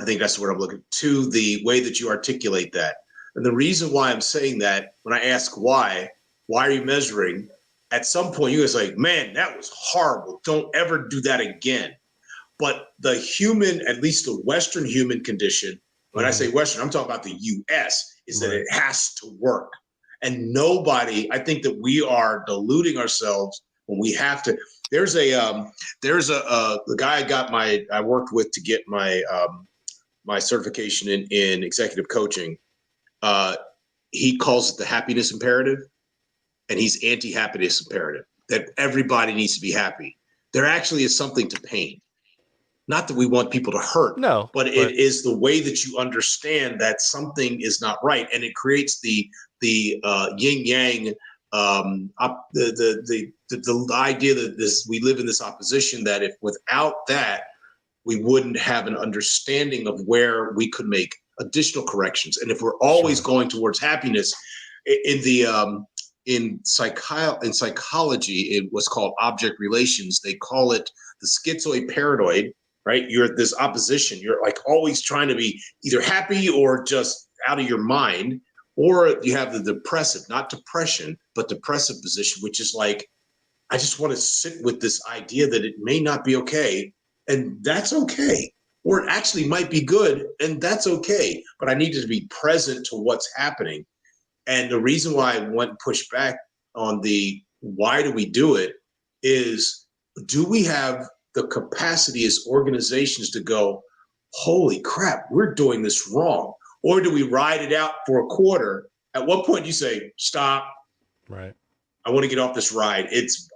think that's the word I'm looking to, the way that you articulate that. And the reason why I'm saying that, when I ask why are you measuring? At some point you guys are like, man, that was horrible. Don't ever do that again. But the human, at least the Western human condition, when I say Western, I'm talking about the US, is that it has to work. And nobody, I think that we are deluding ourselves when we have to. There's the guy I worked with to get my my certification in executive coaching. He calls it the happiness imperative, and he's anti-happiness imperative, that everybody needs to be happy. There actually is something to pain. Not that we want people to hurt, but it is the way that you understand that something is not right, and it creates the yin yang, the idea that we live in this opposition, that if without that we wouldn't have an understanding of where we could make additional corrections. And if we're always going towards happiness, in psychology, it was called object relations. They call it the schizoid paranoid. Right? You're at this opposition. You're like always trying to be either happy or just out of your mind, or you have the depressive, not depression, but depressive position, which is like, I just want to sit with this idea that it may not be okay, and that's okay. Or it actually might be good, and that's okay. But I needed to be present to what's happening. And the reason why I went push back on the why do we do it is, do we have the capacity as organizations to go, holy crap, we're doing this wrong? Or do we ride it out for a quarter? At what point do you say, stop, Right. I want to get off this ride. It's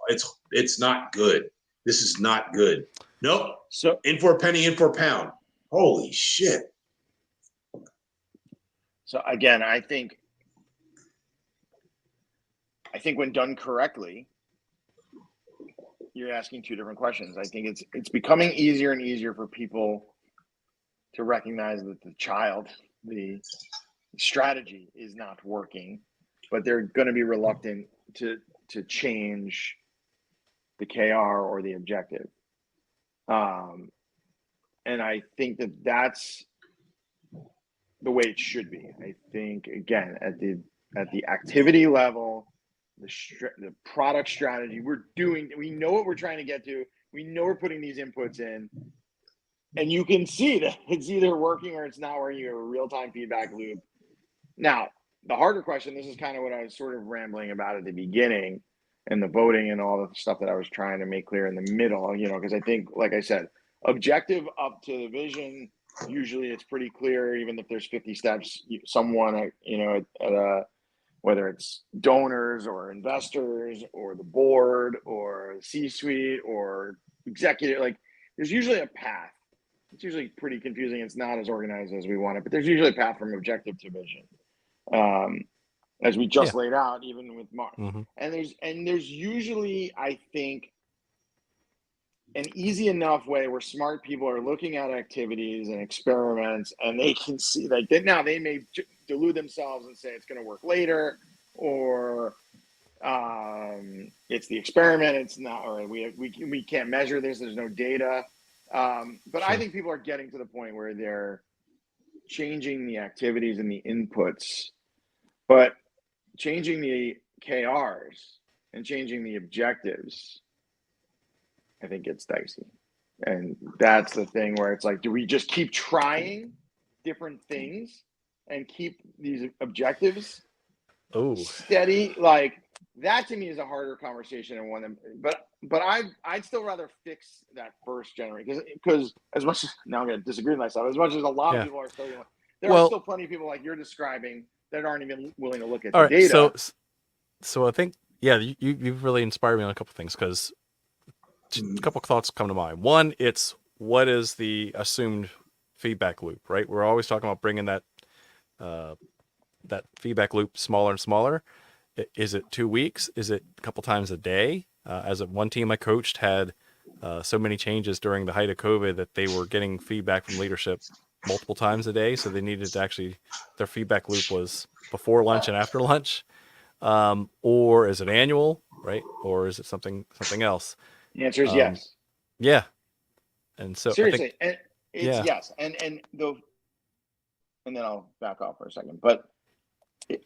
not good. This is not good. Nope. So in for a penny, in for a pound. Holy shit. So again, I think when done correctly, you're asking two different questions. I think it's becoming easier and easier for people to recognize that the strategy is not working, but they're going to be reluctant to change the KR or the objective. And I think that's the way it should be. I think, again, at the activity level, the product strategy, we know what we're trying to get to. We know we're putting these inputs in, and you can see that it's either working or it's not working. You have a real-time feedback loop. Now, the harder question, this is kind of what I was sort of rambling about at the beginning, and the voting and all the stuff that I was trying to make clear in the middle, because I think, like I said, objective up to the vision, usually it's pretty clear, even if there's 50 steps, someone, whether it's donors or investors or the board or C-suite or executive, like there's usually a path. It's usually pretty confusing. It's not as organized as we want it, but there's usually a path from objective to vision. As we just laid out, even with Mark. Mm-hmm. And there's usually, I think, an easy enough way where smart people are looking at activities and experiments, and they can see, like, now they may delude themselves and say it's going to work later, or it's the experiment, it's not, or we can't measure this, there's no data. But I think people are getting to the point where they're changing the activities and the inputs, but changing the KRs and changing the objectives, I think it's dicey. And that's the thing where it's like, do we just keep trying different things and keep these objectives steady? Like, that to me is a harder conversation and one. But I'd still rather fix that first generation, because as much as, now I'm going to disagree with myself, as much as a lot of people are still, there are still plenty of people like you're describing that aren't even willing to look at the data. So I think, you've really inspired me on a couple of things, because a couple of thoughts come to mind. One, it's what is the assumed feedback loop, right? We're always talking about bringing that feedback loop smaller and smaller. Is it 2 weeks? Is it a couple times a day? As one team I coached had so many changes during the height of COVID that they were getting feedback from leadership multiple times a day. So they needed to actually, their feedback loop was before lunch and after lunch. Or is it annual, right? Or is it something else? The answer is yes. Yeah. And so seriously, and it's yes. And then I'll back off for a second. But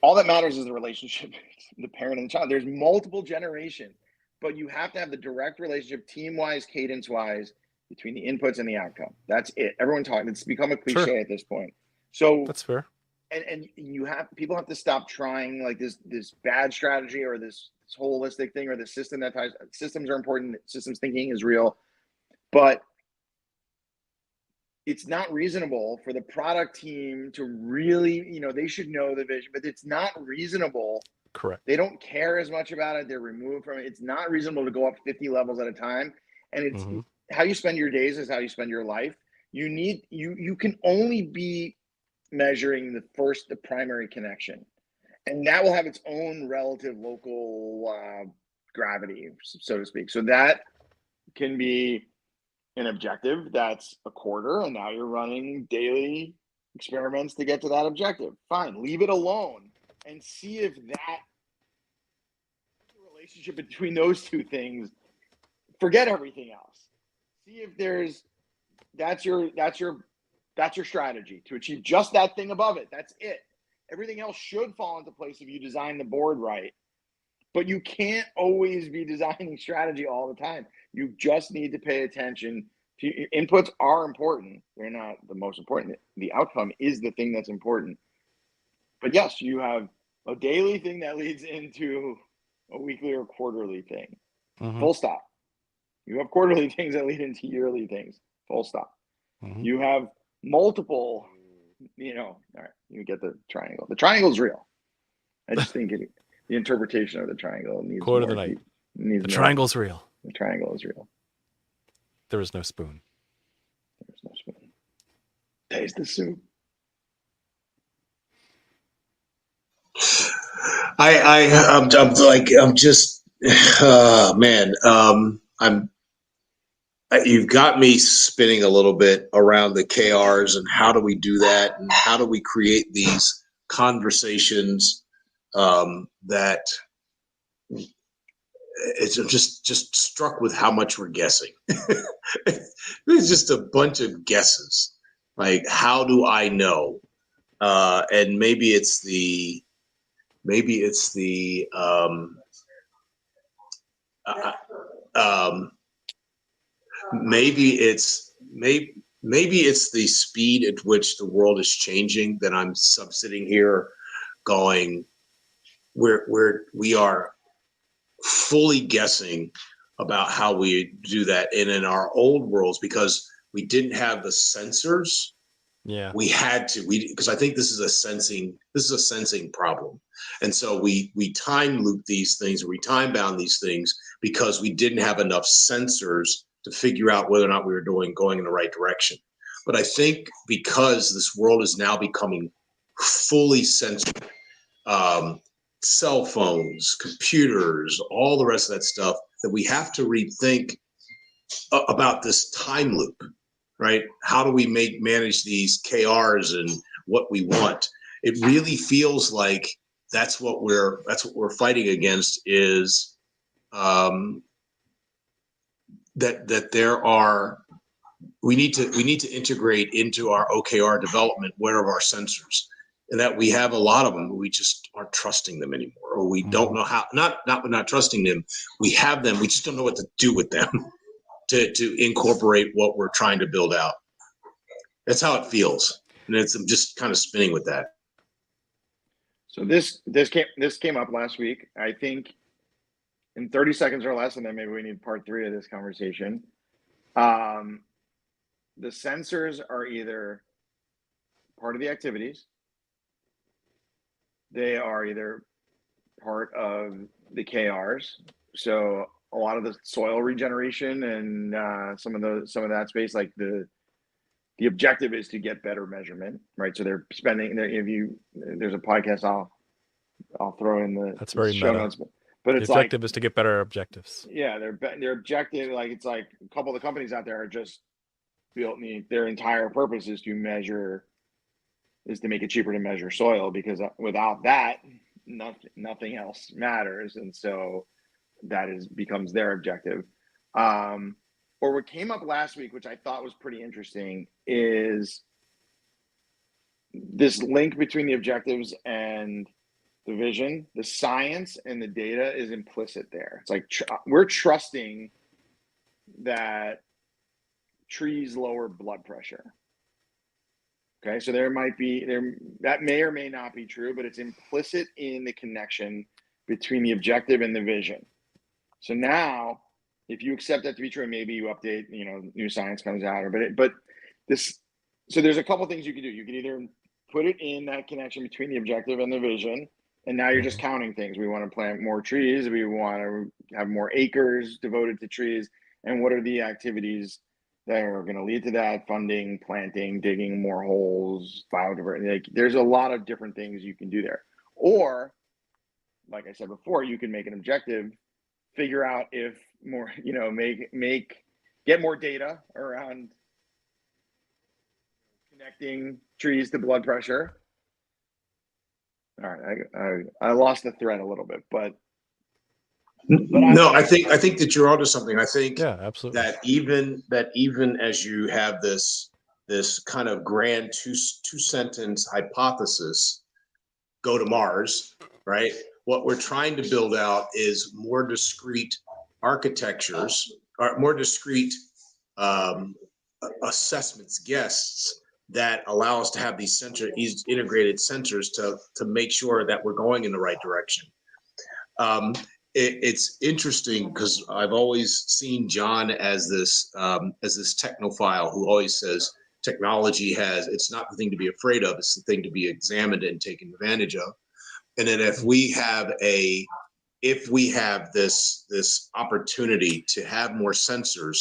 all that matters is the relationship between the parent and the child. There's multiple generations, but you have to have the direct relationship, team-wise, cadence-wise, between the inputs and the outcome. That's it. Everyone talking. It's become a cliche at this point. So that's fair. And people have to stop trying like this bad strategy or this holistic thing or the system that ties. Systems are important. Systems thinking is real, but it's not reasonable for the product team to really, they should know the vision, but it's not reasonable. Correct. They don't care as much about it. They're removed from it. It's not reasonable to go up 50 levels at a time. And it's how you spend your days is how you spend your life. You can only be measuring the primary connection, and that will have its own relative local gravity, so to speak. So that can be an objective that's a quarter, and now you're running daily experiments to get to that objective. Fine, leave it alone and see if that relationship between those two things, forget everything else. See if that's your strategy to achieve just that thing above it. That's it. Everything else should fall into place if you design the board right. But you can't always be designing strategy all the time. You just need to pay attention to inputs are important. They're not the most important. The outcome is the thing that's important. But yes, you have a daily thing that leads into a weekly or quarterly thing. Mm-hmm. Full stop. You have quarterly things that lead into yearly things. Full stop. Mm-hmm. You have multiple, all right, you get the triangle. The triangle is real. I just think the interpretation of the triangle needs Quote more of the night. deep. Needs The more. triangle's real. The triangle is real. There is no spoon. There's no spoon. Taste the soup. I'm just, man. You've got me spinning a little bit around the KRs and how do we do that and how do we create these conversations that I'm just struck with how much we're guessing. It's just a bunch of guesses. Like, how do I know? And maybe it's the uh, um, maybe it's the speed at which the world is changing that I'm sitting here going, we are fully guessing about how we do that. And in our old worlds, because we didn't have the sensors, Yeah. we had to, because I think this is a sensing problem. And so we time loop these things, we time bound these things because we didn't have enough sensors to figure out whether or not we were going in the right direction. But I think because this world is now becoming fully censored, cell phones, computers, all the rest of that stuff, that we have to rethink about this time loop, right? How do we manage these KRs and what we want? It really feels like that's what we're fighting against, is that there are, we need to integrate into our OKR development where are our sensors, and that we have a lot of them, but we just aren't trusting them anymore, or we don't know how. Not trusting them. We have them. We just don't know what to do with them to incorporate what we're trying to build out. That's how it feels, and I'm just kind of spinning with that. So this came up last week. I think in 30 seconds or less, and then maybe we need part 3 of this conversation. The sensors are either part of the activities, they are either part of the KRs. So a lot of the soil regeneration and some of that space, like the objective is to get better measurement, right? So they're spending. There's a podcast I'll throw in the That's very show meta. notes, but it's the objective is to get better objectives. Yeah, their objective, like it's like a couple of the companies out there are just built. Their entire purpose is to make it cheaper to measure soil, because without that, nothing else matters, and so that becomes their objective. Or what came up last week, which I thought was pretty interesting, is this link between the objectives and the vision. The science and the data is implicit there. It's like we're trusting that trees lower blood pressure. Okay, so that may or may not be true, but it's implicit in the connection between the objective and the vision. So now, if you accept that to be true, maybe you update, new science comes out, so there's a couple things you can do. You can either put it in that connection between the objective and the vision, and now you're just counting things. We want to plant more trees. We want to have more acres devoted to trees. And what are the activities that are going to lead to that? Funding, planting, digging more holes, biodiversity. Like, there's a lot of different things you can do there. Or, like I said before, you can make an objective, figure out if more, get more data around connecting trees to blood pressure. All right, I lost the thread a little bit, but no, I think that you're onto something. I think absolutely, that even as you have this kind of grand two sentence hypothesis, go to Mars, right? What we're trying to build out is more discrete architectures, or more discrete assessments, guests, that allow us to have these integrated sensors to make sure that we're going in the right direction. it's interesting because I've always seen John as this technophile who always says technology it's not the thing to be afraid of, it's the thing to be examined and taken advantage of. And then if we have this opportunity to have more sensors,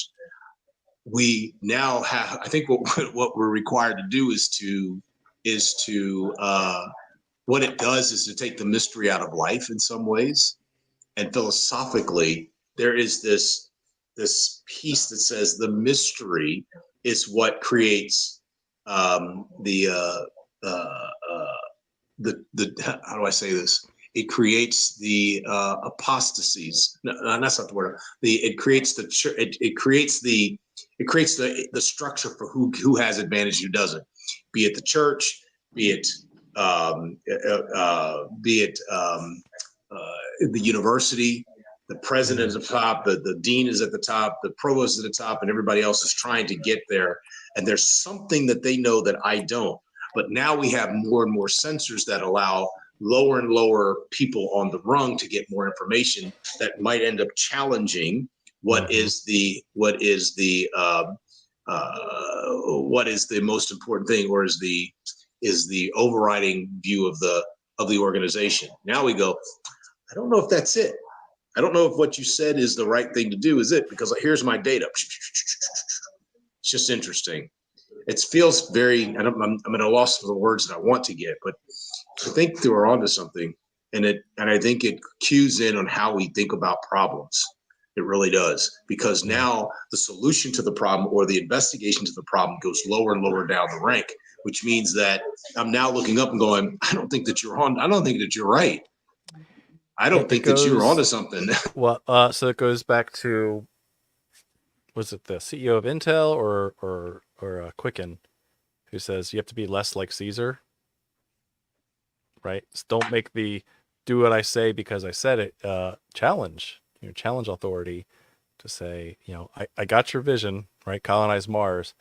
we now have, I think what we're required to do is to what it does is to take the mystery out of life in some ways. And philosophically, there is this piece that says the mystery is what creates the how do I say this? It creates the apostasies. No, that's not the word. It creates the structure for who has advantage, who doesn't. Be it the church, be it the university, the president is at the top, the dean is at the top, the provost is at the top, and everybody else is trying to get there. And there's something that they know that I don't. But now we have more and more sensors that allow lower and lower people on the rung to get more information that might end up challenging what is the most important thing, or is the overriding view of the organization. Now we go, I don't know if that's it. I don't know if what you said is the right thing to do. Is it? Because here's my data. It's just interesting. It feels very, I'm at a loss for the words that I want to get, but I think they were onto something. And I think it cues in on how we think about problems. It really does. Because now the solution to the problem or the investigation to the problem goes lower and lower down the rank, which means that I'm now looking up and going, I don't think that you're right. I don't think that you're onto something. Well, so it goes back to, was it the CEO of Intel or Quicken, who says you have to be less like Caesar, right? So don't make the do what I say because I said it challenge. Challenge authority to say, I got your vision, right? Colonize Mars,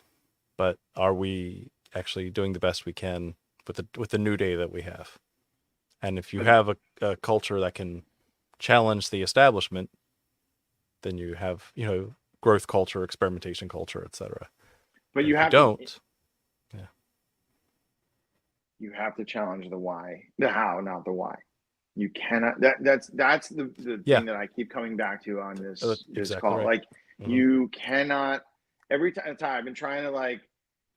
but are we actually doing the best we can with the new data that we have? And if you have a culture that can challenge the establishment, then you have, growth culture, experimentation culture, etc. But you don't. You have to challenge the why, the how, not the why. You cannot. That's the thing that I keep coming back to on this call. Right. Like you cannot. Every time I've been trying to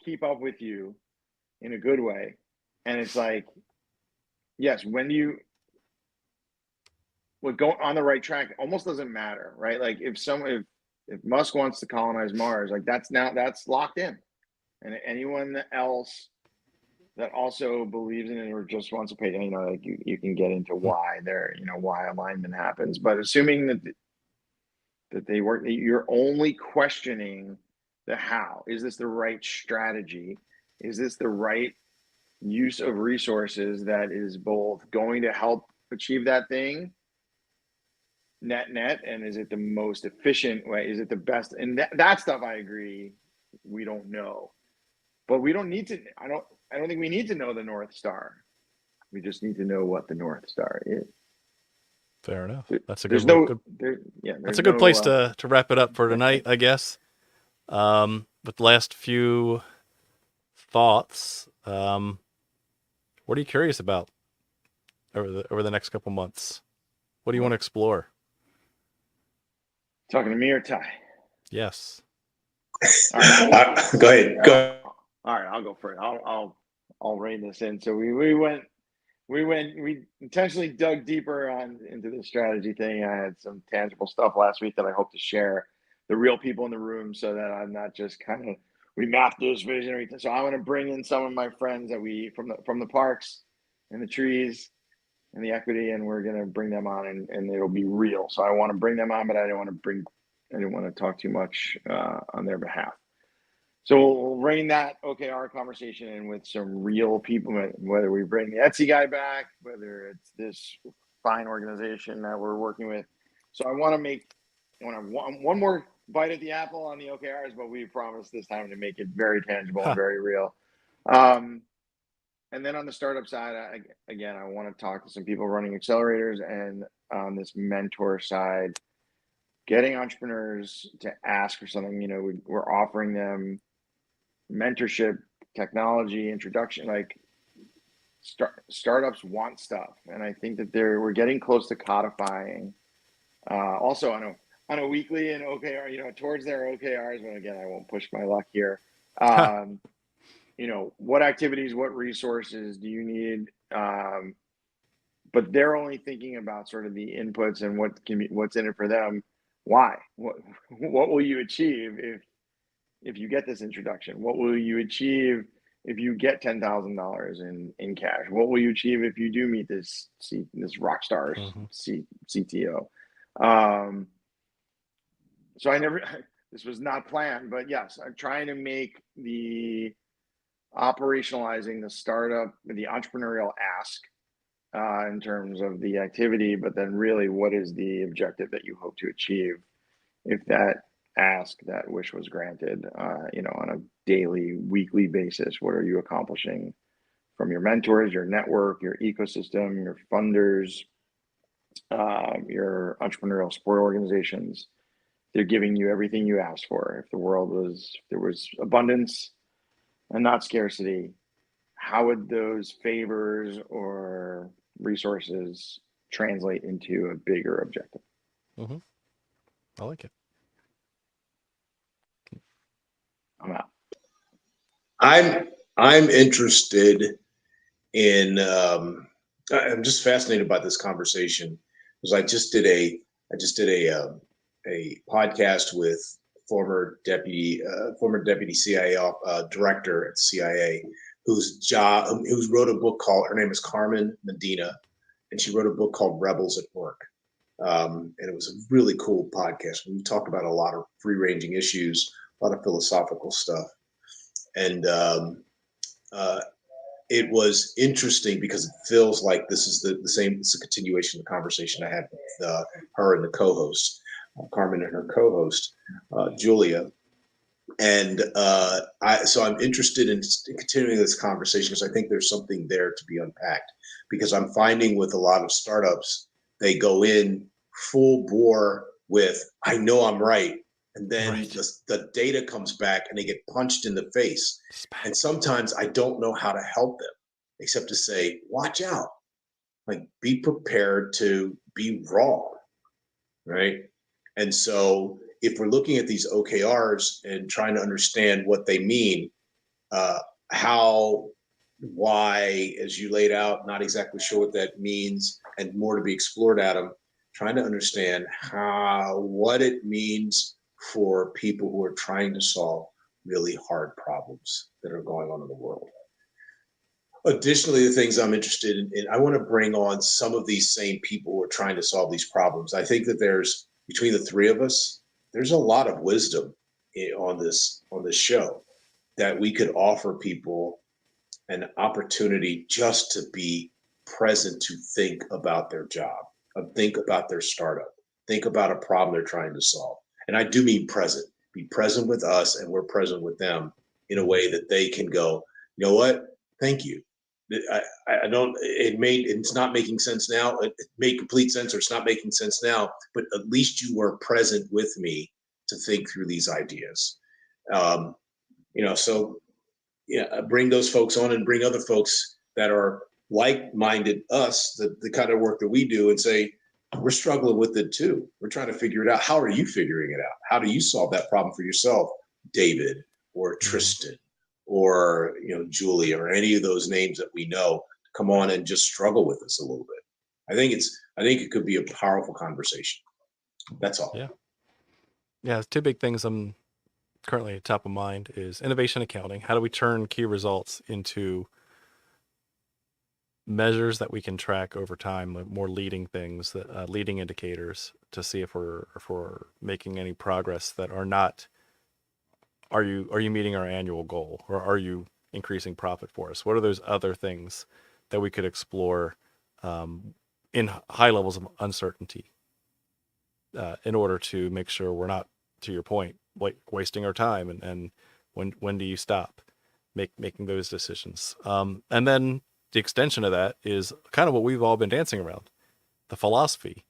keep up with you in a good way, and it's like, yes, when you would go on the right track, almost doesn't matter, right? Like if Musk wants to colonize Mars, like that's locked in, and anyone else that also believes in it or just wants to pay, like you can get into why why alignment happens, but assuming that they work, you're only questioning the how. Is this the right strategy? Is this the right use of resources that is both going to help achieve that thing net, and is it the most efficient way? Is it the best? And that stuff, I agree, we don't know, but we don't need to. I don't think we need to know the North Star. We just need to know what the North Star is. Fair enough. That's a that's a good place to wrap it up for tonight, I guess. With the last few thoughts, what are you curious about over the next couple months? What do you want to explore? Talking to me or Ty? Yes. All right. Go ahead. Go. All right, I'll go for it. I'll rein this in. So we intentionally dug deeper into the strategy thing. I had some tangible stuff last week that I hope to share the real people in the room, so that I'm not just we mapped this vision. So I want to bring in some of my friends that from the parks and the trees and the equity, and we're gonna bring them on, and it'll be real. So I want to bring them on, but I didn't want to talk too much on their behalf. So we'll rein that OKR conversation in with some real people, whether we bring the Etsy guy back, whether it's this fine organization that we're working with. So I want one more bite at the apple on the OKRs, but we promise this time to make it very tangible and very real. And and then on the startup side, again, I want to talk to some people running accelerators, and on this mentor side, getting entrepreneurs to ask for something. You know, we're offering them mentorship, technology, introduction. Like startups want stuff, and I think that we're getting close to codifying. Also on a weekly and OKR, you know, towards their OKRs. But again, I won't push my luck here. You know, what activities, what resources do you need? But they're only thinking about sort of the inputs and what's in it for them. Why? What will you achieve if you get this introduction? What will you achieve if you get $10,000 in cash? What will you achieve if you do meet this rock star CTO? So this was not planned, but yes, I'm trying to make operationalizing the startup, the entrepreneurial ask in terms of the activity, but then really what is the objective that you hope to achieve if that wish was granted, you know, on a daily, weekly basis? What are you accomplishing from your mentors, your network, your ecosystem, your funders, your entrepreneurial support organizations? They're giving you everything you asked for. If there was abundance and not scarcity, how would those favors or resources translate into a bigger objective? Mm-hmm. I like it. I'm out. I'm interested in. I'm just fascinated by this conversation because I just did a podcast with former deputy CIA director at CIA who's wrote a book called, her name is Carmen Medina, and she wrote a book called Rebels at Work. And it was a really cool podcast. We talked about a lot of free-ranging issues, a lot of philosophical stuff. And it was interesting because it feels like this is the same, it's a continuation of the conversation I had with her and the co-host, Carmen and her co-host, Julia. And so I'm interested in continuing this conversation because I think there's something there to be unpacked. Because I'm finding with a lot of startups, they go in full bore with, I know I'm right. And then the data comes back and they get punched in the face. And sometimes I don't know how to help them except to say, watch out, like be prepared to be wrong, right? And so if we're looking at these OKRs and trying to understand what they mean, how, why, as you laid out, not exactly sure what that means, and more to be explored, Adam, trying to understand what it means for people who are trying to solve really hard problems that are going on in the world. Additionally, the things I'm interested in, I want to bring on some of these same people who are trying to solve these problems. I think that there's, between the three of us, there's a lot of wisdom on this show that we could offer people an opportunity just to be present, to think about their job, think about their startup, think about a problem they're trying to solve. And I do mean present. Be present with us and we're present with them in a way that they can go, you know what? Thank you. I don't, it's not making sense now. It made complete sense, or it's not making sense now, but at least you were present with me to think through these ideas. So yeah, bring those folks on and bring other folks that are like-minded us, the kind of work that we do, and say, we're struggling with it too. We're trying to figure it out. How are you figuring it out? How do you solve that problem for yourself, David or Tristan or Julia or any of those names that we know? Come on and just struggle with us a little bit. I think it could be a powerful conversation. That's all. Yeah, two big things I'm currently top of mind is innovation accounting. How do we turn key results into measures that we can track over time, like more leading things, that leading indicators, to see if we're making any progress that are not. Are you meeting our annual goal, or are you increasing profit for us? What are those other things that we could explore in high levels of uncertainty in order to make sure we're not, to your point, like wasting our time, and when do you stop? making those decisions. And then the extension of that is kind of what we've all been dancing around, the philosophy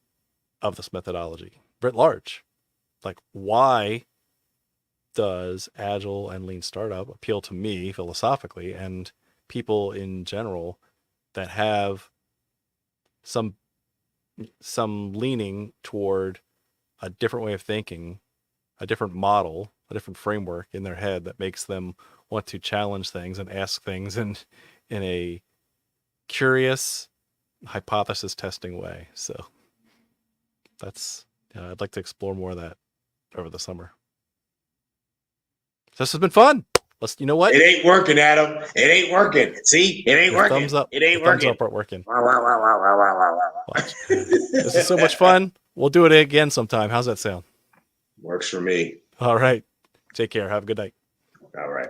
of this methodology writ large. Like, why does agile and lean startup appeal to me philosophically and people in general that have some leaning toward a different way of thinking, a different model, a different framework in their head that makes them want to challenge things and ask things in a curious, hypothesis testing way. So that's I'd like to explore more of that over the summer. So this has been fun. You know what? It ain't working, Adam. It ain't working. See, it ain't working. Thumbs up. It ain't Thumbs working. up aren't working. Wow, wow, wow, wow, wow, wow, wow, wow. Watch. This is so much fun. We'll do it again sometime. How's that sound? Works for me. All right. Take care. Have a good night. All right.